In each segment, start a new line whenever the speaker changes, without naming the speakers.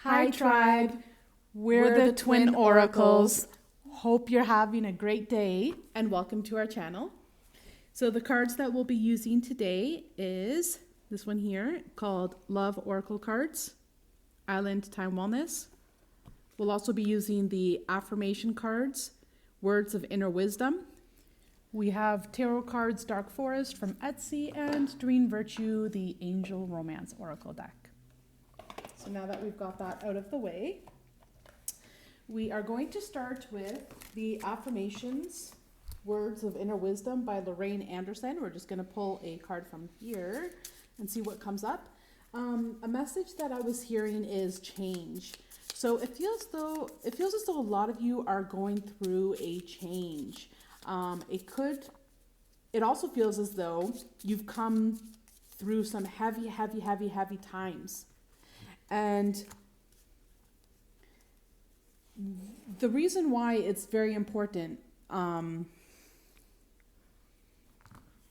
Hi, tribe. We're the Twin Oracles. Hope you're having a great day
And welcome to our channel. So the cards that we'll be using today is this one here called Love Oracle Cards, Island Time Wellness. We'll also be using the Affirmation cards, Words of Inner Wisdom.
We have Tarot Cards Dark Forest from Etsy and Doreen Virtue, the Angel Romance Oracle deck.
So now that we've got that out of the way, we are going to start with the Affirmations, Words of Inner Wisdom by Lorraine Anderson. We're just going to pull a card from here and see what comes up. A message that I was hearing is change. So it feels as though a lot of you are going through a change. It also feels as though you've come through some heavy times. And the reason why it's very important,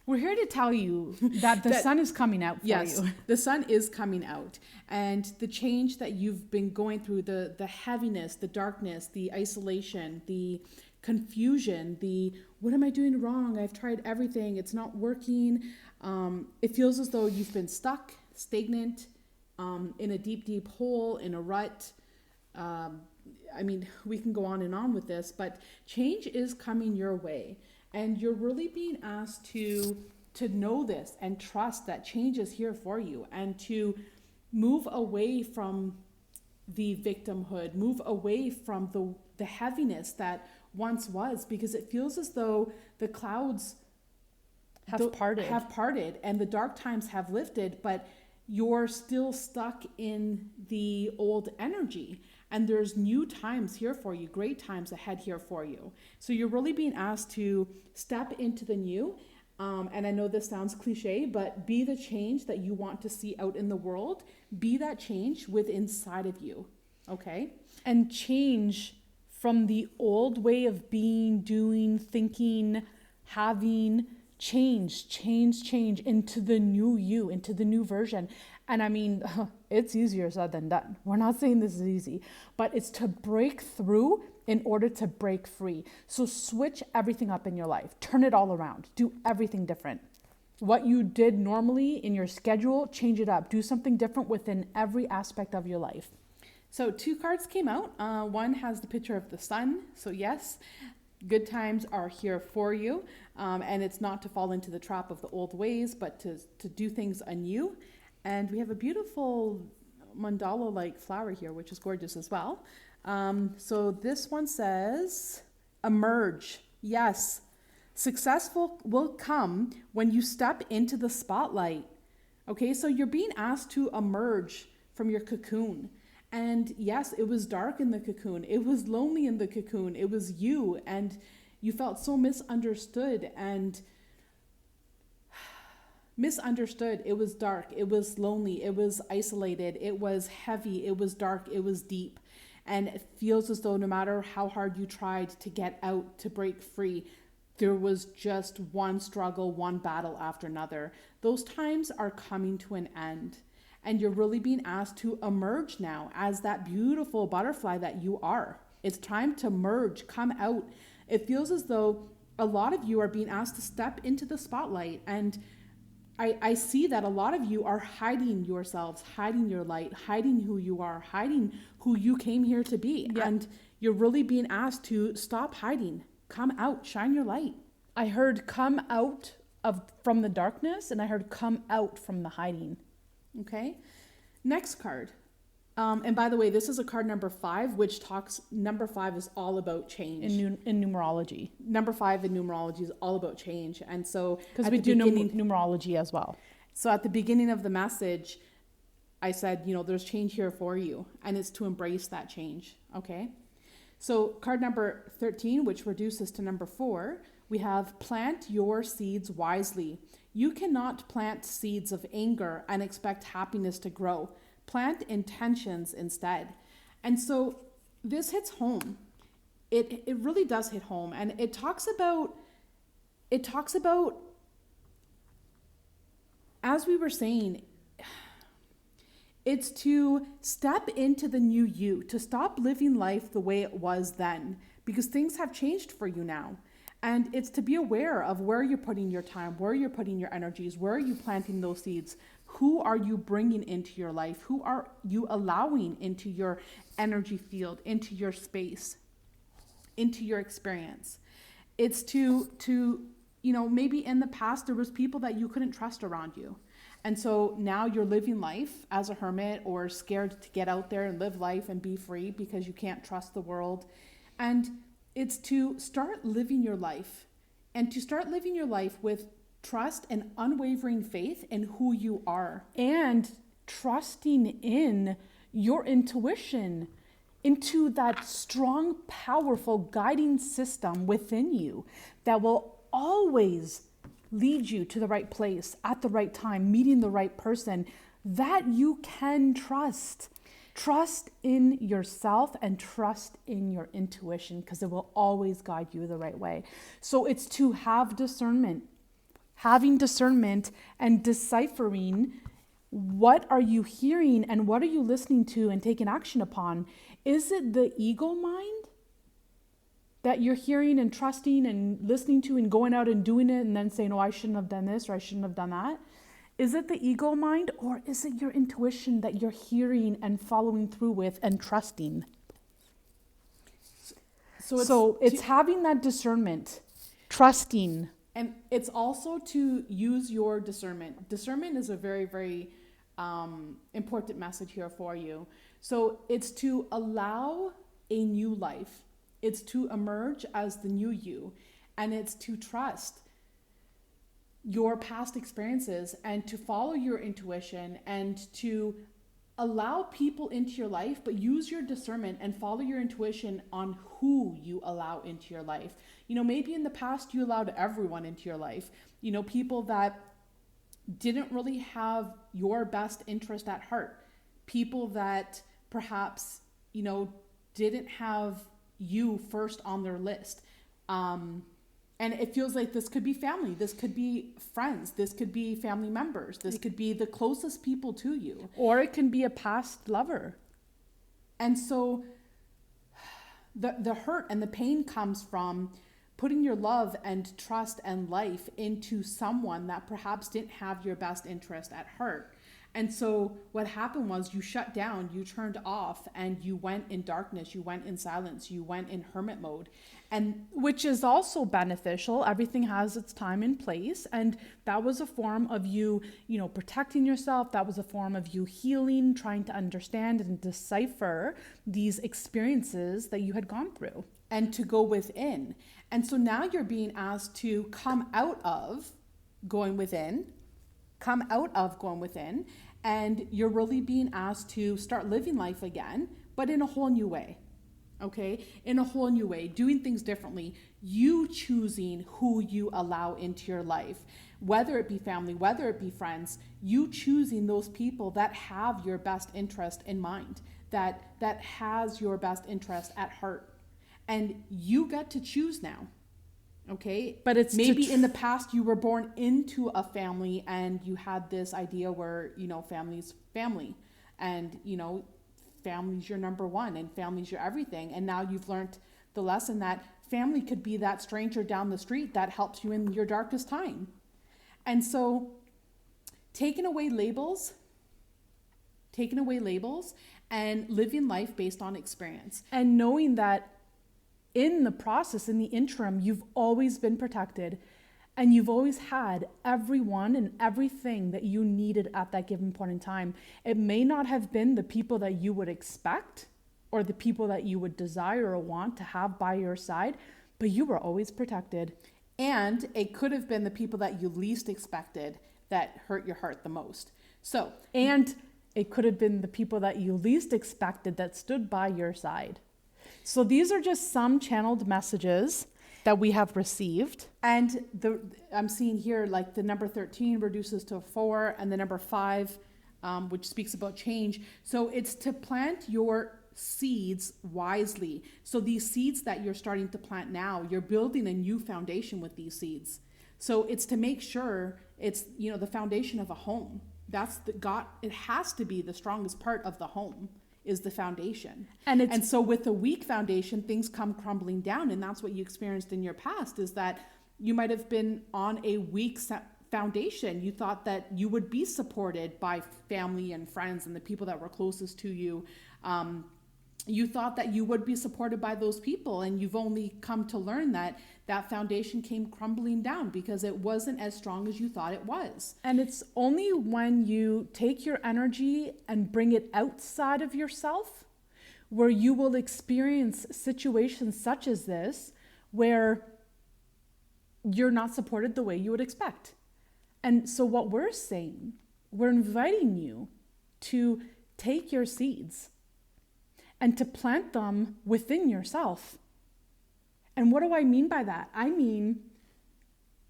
we're here to tell you that the sun is coming out for
yes,
you.
the sun is coming out. And the change that you've been going through, the heaviness, the darkness, the isolation, the confusion, the what am I doing wrong? I've tried everything. It's not working. It feels as though you've been stuck, stagnant, in a deep hole, in a rut. I mean, we can go on and on with this, but change is coming your way. And you're really being asked to know this and trust that change is here for you, and to move away from the victimhood, move away from the heaviness that once was, because it feels as though the clouds
Have
parted and the dark times have lifted, but you're still stuck in the old energy. And there's new times here for you, great times ahead here for you. So you're really being asked to step into the new. And I know this sounds cliche, but be the change that you want to see out in the world. Be that change within inside of you. Okay?
And change from the old way of being, doing, thinking, having, change into the new you, into the new version. And I mean, it's easier said than done. We're not saying this is easy, but it's to break through in order to break free. So switch everything up in your life, turn it all around, do everything different. What you did normally in your schedule, change it up, do something different within every aspect of your life.
So 2 cards came out. One has the picture of the sun. So yes, good times are here for you. And it's not to fall into the trap of the old ways, but to do things anew. And we have a beautiful mandala-like flower here, which is gorgeous as well. So this one says, emerge. Yes, successful will come when you step into the spotlight. Okay, so you're being asked to emerge from your cocoon. And yes, it was dark in the cocoon. It was lonely in the cocoon. It was you, and you felt so misunderstood and misunderstood. It was dark. It was lonely. It was isolated. It was heavy. It was dark. It was deep. And it feels as though no matter how hard you tried to get out, to break free, there was just one struggle, one battle after another. Those times are coming to an end. And you're really being asked to emerge now as that beautiful butterfly that you are. It's time to merge, come out. It feels as though a lot of you are being asked to step into the spotlight. And I see that a lot of you are hiding yourselves, hiding your light, hiding who you are, hiding who you came here to be.
Yeah.
And you're really being asked to stop hiding, come out, shine your light.
I heard come out from the darkness, and I heard come out from the hiding.
Okay, next card. And by the way, this is a card number 5, which number 5 is all about change.
In numerology.
Number 5 in numerology is all about change. And so
because we do numerology as well.
So at the beginning of the message, I said, there's change here for you, and it's to embrace that change. Okay. So card number 13, which reduces to number 4, we have plant your seeds wisely. You cannot plant seeds of anger and expect happiness to grow. Plant intentions instead. And so this hits home. It really does hit home. And it talks about, as we were saying, It's to step into the new you, to stop living life the way it was then, because things have changed for you now. And it's to be aware of where you're putting your time, where you're putting your energies, where are you planting those seeds, who are you bringing into your life, who are you allowing into your energy field, into your space, into your experience. It's to maybe in the past there was people that you couldn't trust around you. And so now you're living life as a hermit or scared to get out there and live life and be free because you can't trust the world. And it's to start living your life, and to start living your life with trust and unwavering faith in who you are.
And trusting in your intuition, into that strong, powerful guiding system within you that will always lead you to the right place at the right time, meeting the right person that you can trust. Trust in yourself and trust in your intuition, because it will always guide you the right way. So it's to have discernment, having discernment and deciphering what are you hearing and what are you listening to and taking action upon. Is it the ego mind that you're hearing and trusting and listening to and going out and doing it and then saying, oh, I shouldn't have done this or I shouldn't have done that? Is it the ego mind, or is it your intuition that you're hearing and following through with and trusting? So it's having that discernment, trusting.
And it's also to use your discernment. Discernment is a very, very important message here for you. So it's to allow a new life. It's to emerge as the new you. And it's to trust your past experiences and to follow your intuition and to allow people into your life, but use your discernment and follow your intuition on who you allow into your life. Maybe in the past you allowed everyone into your life, people that didn't really have your best interest at heart, people that perhaps, didn't have you first on their list. And it feels like this could be family, this could be friends, this could be family members, this could be the closest people to you.
Or it can be a past lover.
And so the hurt and the pain comes from putting your love and trust and life into someone that perhaps didn't have your best interest at heart. And so what happened was you shut down, you turned off, and you went in darkness, you went in silence, you went in hermit mode. And
which is also beneficial. Everything has its time and place. And that was a form of you, protecting yourself. That was a form of you healing, trying to understand and decipher these experiences that you had gone through.
And to go within. And so now you're being asked to come out of going within, and you're really being asked to start living life again, but in a whole new way. Okay, in a whole new way, doing things differently, you choosing who you allow into your life, whether it be family, whether it be friends, you choosing those people that have your best interest in mind, that has your best interest at heart. And you get to choose now. Okay,
but it's
maybe in the past you were born into a family and you had this idea where, family's family, and, family's your number one and family's your everything. And now you've learned the lesson that family could be that stranger down the street that helps you in your darkest time. And so taking away labels and living life based on experience.
And knowing that in the process, in the interim, you've always been protected and you've always had everyone and everything that you needed at that given point in time. It may not have been the people that you would expect or the people that you would desire or want to have by your side, but you were always protected.
And it could have been the people that you least expected that hurt your heart the most.
And it could have been the people that you least expected that stood by your side. So these are just some channeled messages that we have received.
And I'm seeing here, like the number 13 reduces to 4, and the number 5, which speaks about change. So it's to plant your seeds wisely. So these seeds that you're starting to plant now, you're building a new foundation with these seeds. So it's to make sure it's, the foundation of a home. it has to be the strongest part of the home is the foundation.
And
so with a weak foundation, things come crumbling down. And that's what you experienced in your past, is that you might have been on a weak foundation. You thought that you would be supported by family and friends and the people that were closest to you. You thought that you would be supported by those people, and you've only come to learn that that foundation came crumbling down because it wasn't as strong as you thought it was.
And it's only when you take your energy and bring it outside of yourself where you will experience situations such as this, where you're not supported the way you would expect. And so what we're saying, we're inviting you to take your seeds and to plant them within yourself. And what do I mean by that? I mean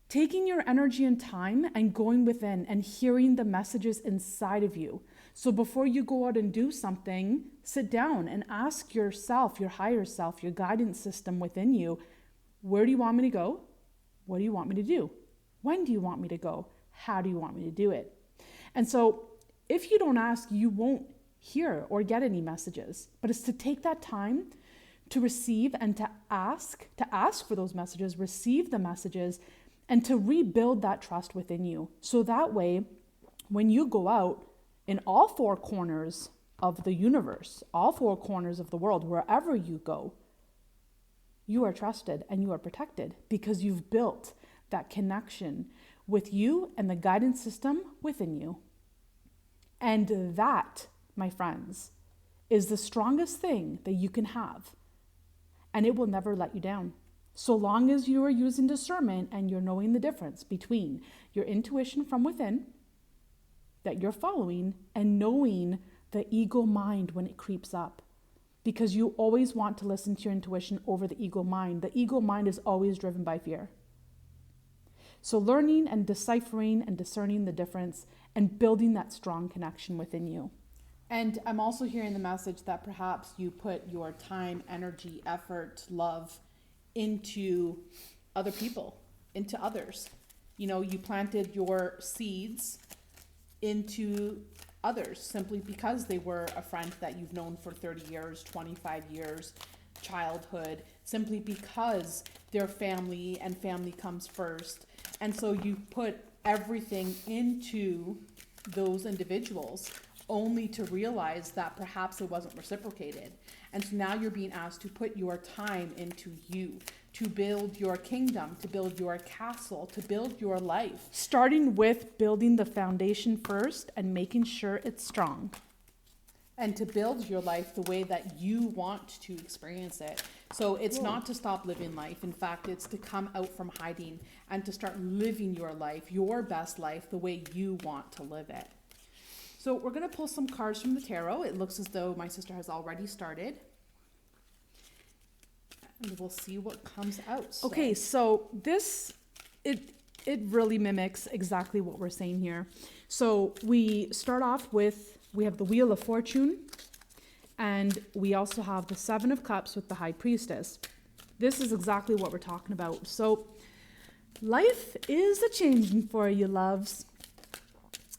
taking your energy and time and going within and hearing the messages inside of you. So before you go out and do something, sit down and ask yourself, your higher self, your guidance system within you, where do you want me to go? What do you want me to do? When do you want me to go? How do you want me to do it? And so if you don't ask, you won't hear or get any messages. But it's to take that time to receive and to ask for those messages, receive the messages, and to rebuild that trust within you. So that way, when you go out in all four corners of the universe, all four corners of the world, wherever you go, you are trusted and you are protected because you've built that connection with you and the guidance system within you. And that, my friends, is the strongest thing that you can have. And it will never let you down. So long as you are using discernment and you're knowing the difference between your intuition from within that you're following and knowing the ego mind when it creeps up. Because you always want to listen to your intuition over the ego mind. The ego mind is always driven by fear. So learning and deciphering and discerning the difference and building that strong connection within you.
And I'm also hearing the message that perhaps you put your time, energy, effort, love into other people, into others. You know, you planted your seeds into others simply because they were a friend that you've known for 30 years, 25 years, childhood, simply because they're family and family comes first. And so you put everything into those individuals only to realize that perhaps it wasn't reciprocated. And so now you're being asked to put your time into you, to build your kingdom, to build your castle, to build your life.
Starting with building the foundation first and making sure it's strong.
And to build your life the way that you want to experience it. So it's not to stop living life. In fact, it's to come out from hiding and to start living your life, your best life, the way you want to live it. So we're going to pull some cards from the tarot. It looks as though my sister has already started. And we'll see what comes out.
Okay, so this, it really mimics exactly what we're saying here. So we start off with, we have the Wheel of Fortune, and we also have the Seven of Cups with the High Priestess. This is exactly what we're talking about. So life is a changing for you, loves.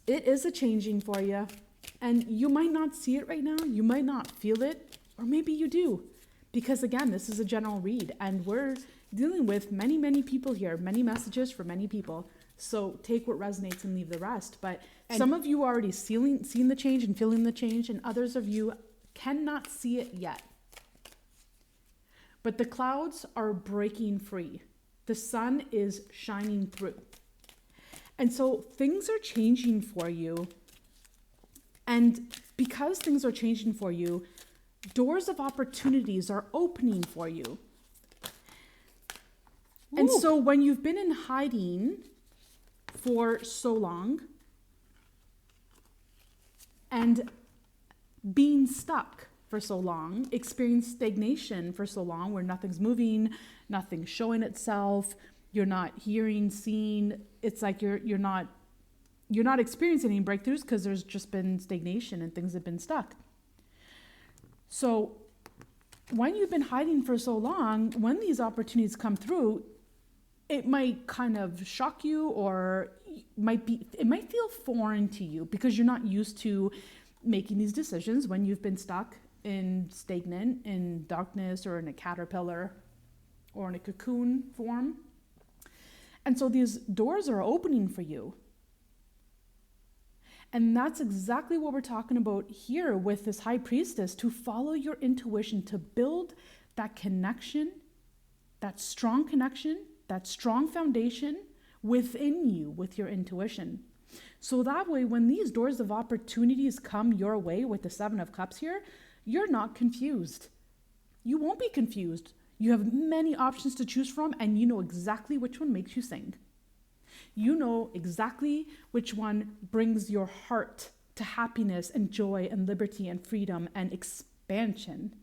It is a changing for you. And you might not see it right now. You might not feel it. Or maybe you do. Because again, this is a general read. And we're dealing with many, many people here. Many messages for many people. So take what resonates and leave the rest. But some of you are already seeing the change and feeling the change. And others of you cannot see it yet. But the clouds are breaking free. The sun is shining through. And so things are changing for you. And because things are changing for you, doors of opportunities are opening for you. Ooh. And so when you've been in hiding for so long and being stuck for so long, experienced stagnation for so long where nothing's moving, nothing's showing itself, you're not hearing, seeing, it's like you're not experiencing any breakthroughs because there's just been stagnation and things have been stuck. So when you've been hiding for so long, when these opportunities come through, it might kind of shock you or, it might feel foreign to you because you're not used to making these decisions when you've been stuck stagnant in darkness or in a caterpillar or in a cocoon form. And so these doors are opening for you. And that's exactly what we're talking about here with this high priestess, to follow your intuition, to build that connection, that strong connection, that strong foundation within you with your intuition. So that way, when these doors of opportunities come your way with the Seven of Cups here, you're not confused. You won't be confused. You have many options to choose from, and you know exactly which one makes you sing. You know exactly which one brings your heart to happiness and joy and liberty and freedom and expansion.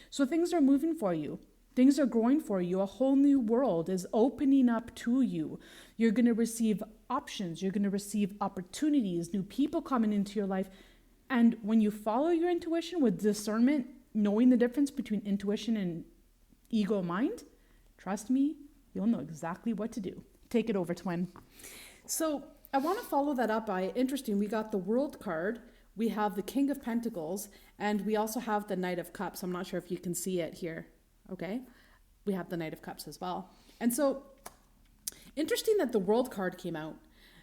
So things are moving for you. Things are growing for you. A whole new world is opening up to you. You're going to receive options. You're going to receive opportunities, new people coming into your life. And when you follow your intuition with discernment, knowing the difference between intuition and ego mind, trust me, you'll know exactly what to do. Take it over, twin.
So I want to follow that up by, interesting, we got the World card, we have the King of Pentacles, and we also have the Knight of Cups. I'm not sure if you can see it here. Okay. We have the Knight of Cups as well. And so interesting that the World card came out.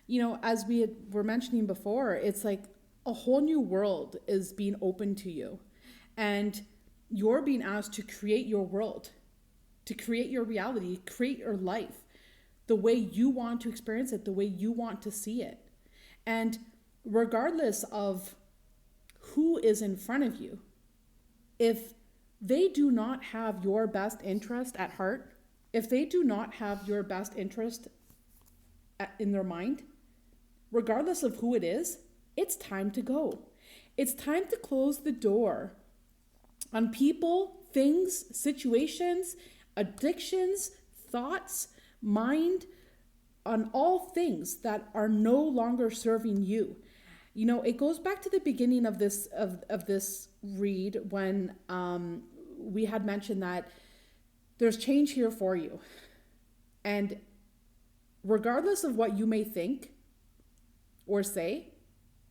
You know, as were mentioning before, it's like a whole new world is being opened to you. And you're being asked to create your world, to create your reality, create your life the way you want to experience it, the way you want to see it. And regardless of who is in front of you, if they do not have your best interest at heart, if they do not have your best interest in their mind, regardless of who it is, it's time to go. It's time to close the door on people, things, situations, addictions, thoughts, mind, on all things that are no longer serving you. You know, it goes back to the beginning of this read when we had mentioned that there's change here for you. And regardless of what you may think or say,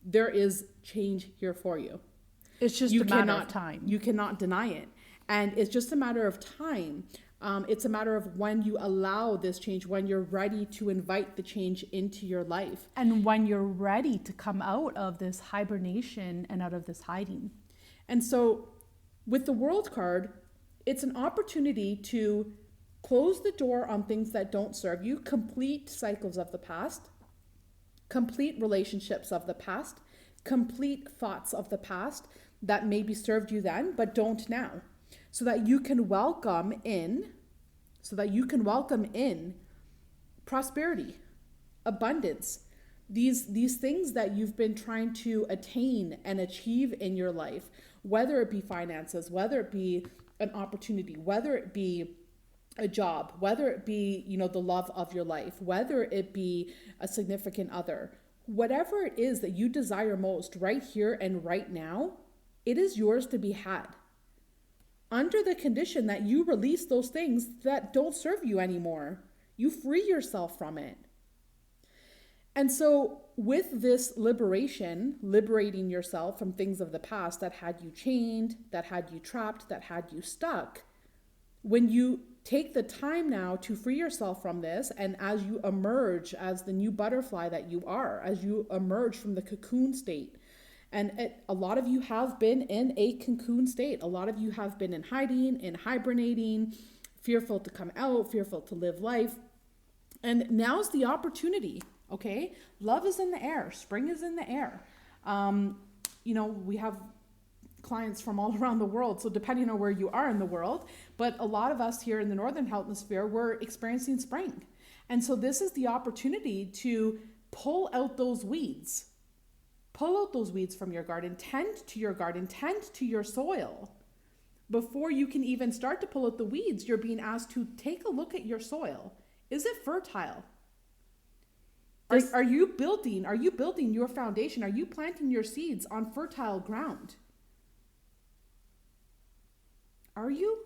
there is change here for you.
It's just a matter of time.
You cannot deny it. And it's just a matter of time. It's a matter of when you allow this change, when you're ready to invite the change into your life.
And when you're ready to come out of this hibernation and out of this hiding.
And so with the World card, it's an opportunity to close the door on things that don't serve you, complete cycles of the past, complete relationships of the past, complete thoughts of the past that maybe served you then, but don't now. So that you can welcome in prosperity, abundance, these things that you've been trying to attain and achieve in your life, whether it be finances, whether it be an opportunity, whether it be a job, whether it be, you know, the love of your life, whether it be a significant other, whatever it is that you desire most right here and right now, it is yours to be had. Under the condition that you release those things that don't serve you anymore. You free yourself from it. And so with this liberation, liberating yourself from things of the past that had you chained, that had you trapped, that had you stuck, when you take the time now to free yourself from this, and as you emerge as the new butterfly that you are, as you emerge from the cocoon state, and a lot of you have been in a cocoon state. A lot of you have been in hiding, in hibernating, fearful to come out, fearful to live life. And now's the opportunity, okay? Love is in the air. Spring is in the air. You know, we have clients from all around the world, so depending on where you are in the world, but a lot of us here in the Northern Hemisphere, we're experiencing spring. And so this is the opportunity to pull out those weeds. Pull out those weeds from your garden, tend to your garden, tend to your soil. Before you can even start to pull out the weeds, you're being asked to take a look at your soil. Is it fertile? Are you building your foundation? Are you planting your seeds on fertile ground? Are you?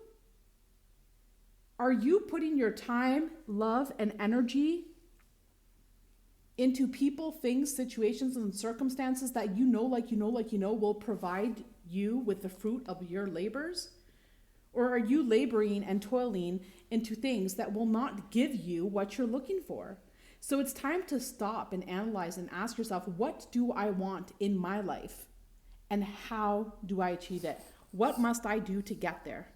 Are you putting your time, love, and energy into people, things, situations, and circumstances that will provide you with the fruit of your labors? Or are you laboring and toiling into things that will not give you what you're looking for? So it's time to stop and analyze and ask yourself, what do I want in my life? And how do I achieve it? What must I do to get there?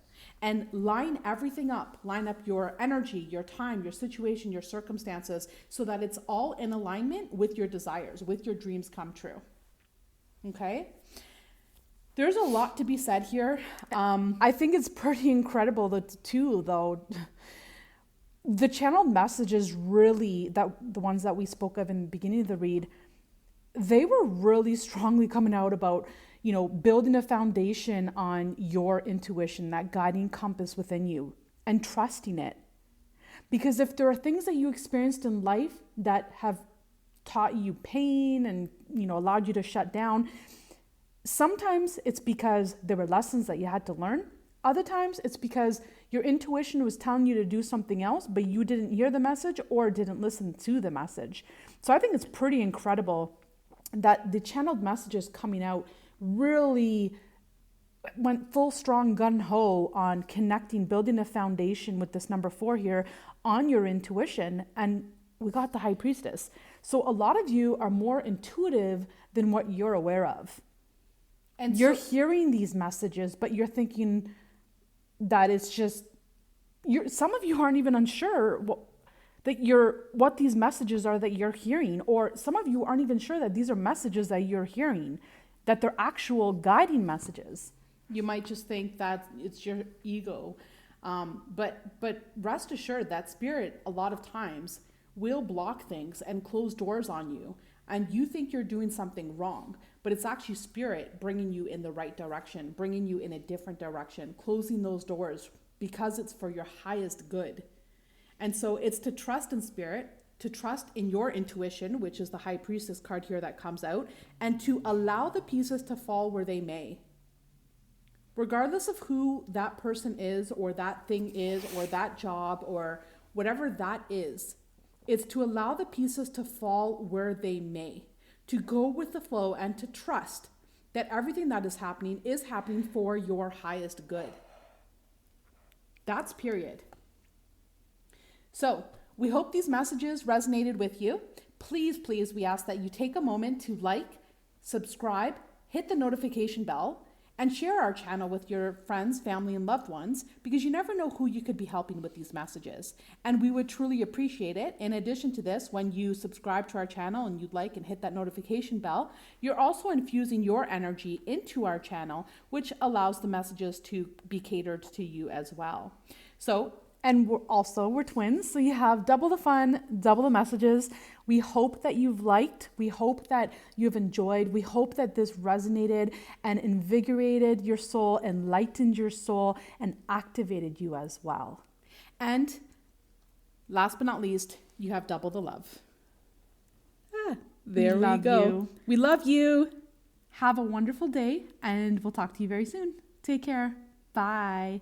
And line everything up. Line up your energy, your time, your situation, your circumstances, so that it's all in alignment with your desires, with your dreams come true. Okay? There's a lot to be said here.
I think it's pretty incredible too, though. The channeled messages really, the ones that we spoke of in the beginning of the read, they were really strongly coming out about, building a foundation on your intuition, that guiding compass within you, and trusting it. Because if there are things that you experienced in life that have taught you pain and, allowed you to shut down, sometimes it's because there were lessons that you had to learn. Other times it's because your intuition was telling you to do something else, but you didn't hear the message or didn't listen to the message. So I think it's pretty incredible that the channeled messages coming out really went full strong gung-ho on connecting, building a foundation with this number 4 here on your intuition. And we got the High Priestess. So a lot of you are more intuitive than what you're aware of. And you're hearing these messages, but you're thinking that it's just, some of you aren't even unsure what these messages are that you're hearing, or some of you aren't even sure that these are messages that you're hearing, that they're actual guiding messages.
You might just think that it's your ego, but rest assured that spirit a lot of times will block things and close doors on you, and you think you're doing something wrong, but it's actually spirit bringing you in the right direction, bringing you in a different direction, closing those doors because it's for your highest good. And so it's to trust in spirit, to trust in your intuition, which is the High Priestess card here that comes out, and to allow the pieces to fall where they may. Regardless of who that person is, or that thing is, or that job, or whatever that is, it's to allow the pieces to fall where they may, to go with the flow and to trust that everything that is happening for your highest good. That's period. So we hope these messages resonated with you. Please, we ask that you take a moment to like, subscribe, hit the notification bell, and share our channel with your friends, family, and loved ones, because you never know who you could be helping with these messages. And we would truly appreciate it. In addition to this, when you subscribe to our channel and you'd like and hit that notification bell, you're also infusing your energy into our channel, which allows the messages to be catered to you as well.
And we're twins, so you have double the fun, double the messages. We hope that you've liked. We hope that you've enjoyed. We hope that this resonated and invigorated your soul, enlightened your soul, and activated you as well.
And last but not least, you have double the love. There we go. We love you.
Have a wonderful day, and we'll talk to you very soon. Take care. Bye.